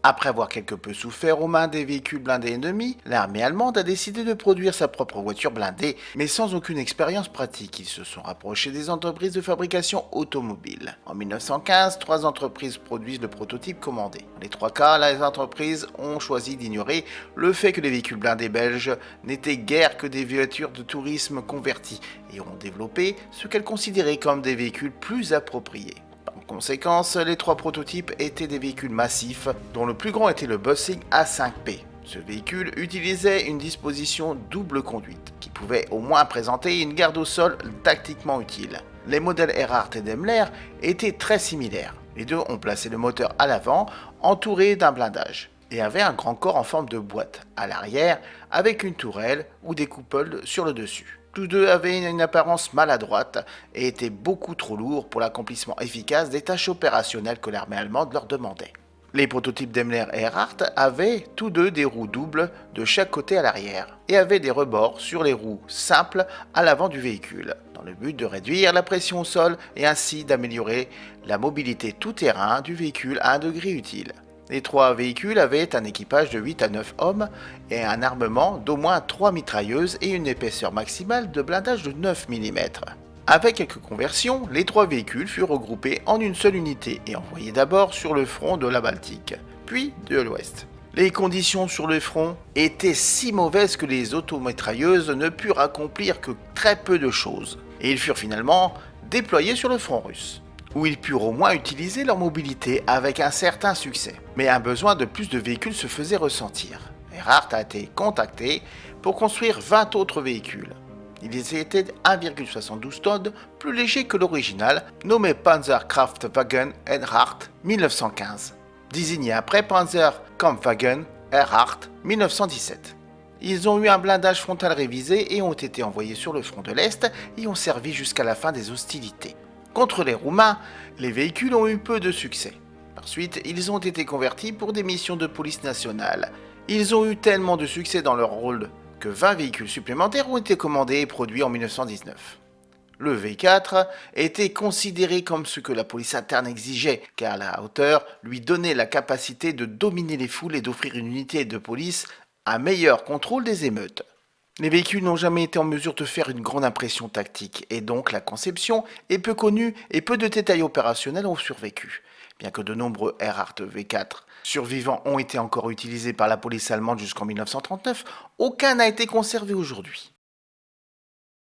Après avoir quelque peu souffert aux mains des véhicules blindés ennemis, l'armée allemande a décidé de produire sa propre voiture blindée, mais sans aucune expérience pratique. Ils se sont rapprochés des entreprises de fabrication automobile. En 1915, 3 entreprises produisent le prototype commandé. Dans les 3 cas, les entreprises ont choisi d'ignorer le fait que les véhicules blindés belges n'étaient guère que des voitures de tourisme converties et ont développé ce qu'elles considéraient comme des véhicules plus appropriés. En conséquence, les 3 prototypes étaient des véhicules massifs, dont le plus grand était le Bossing A5P. Ce véhicule utilisait une disposition double conduite, qui pouvait au moins présenter une garde au sol tactiquement utile. Les modèles Earhart et Daimler étaient très similaires. Les deux ont placé le moteur à l'avant, entouré d'un blindage, et avaient un grand corps en forme de boîte à l'arrière, avec une tourelle ou des coupoles sur le dessus. Tous deux avaient une apparence maladroite et étaient beaucoup trop lourds pour l'accomplissement efficace des tâches opérationnelles que l'armée allemande leur demandait. Les prototypes Daimler et Earhart avaient tous deux des roues doubles de chaque côté à l'arrière et avaient des rebords sur les roues simples à l'avant du véhicule, dans le but de réduire la pression au sol et ainsi d'améliorer la mobilité tout-terrain du véhicule à un degré utile. Les 3 véhicules avaient un équipage de 8 à 9 hommes et un armement d'au moins 3 mitrailleuses et une épaisseur maximale de blindage de 9 mm. Avec quelques conversions, les 3 véhicules furent regroupés en une seule unité et envoyés d'abord sur le front de la Baltique, puis de l'Ouest. Les conditions sur le front étaient si mauvaises que les automitrailleuses ne purent accomplir que très peu de choses, et ils furent finalement déployés sur le front russe, où ils purent au moins utiliser leur mobilité avec un certain succès. Mais un besoin de plus de véhicules se faisait ressentir. Earhart a été contacté pour construire 20 autres véhicules. Ils étaient 1,72 tonnes plus légers que l'original, nommé Panzerkraftwagen Earhart 1915, désigné après Panzerkampfwagen Earhart 1917. Ils ont eu un blindage frontal révisé et ont été envoyés sur le front de l'Est et ont servi jusqu'à la fin des hostilités. Contre les Roumains, les véhicules ont eu peu de succès. Ensuite, ils ont été convertis pour des missions de police nationale. Ils ont eu tellement de succès dans leur rôle que 20 véhicules supplémentaires ont été commandés et produits en 1919. Le V4 était considéré comme ce que la police interne exigeait, car la hauteur lui donnait la capacité de dominer les foules et d'offrir une unité de police un meilleur contrôle des émeutes. Les véhicules n'ont jamais été en mesure de faire une grande impression tactique, et donc la conception est peu connue et peu de détails opérationnels ont survécu. Bien que de nombreux Earhart V4 survivants ont été encore utilisés par la police allemande jusqu'en 1939, aucun n'a été conservé aujourd'hui.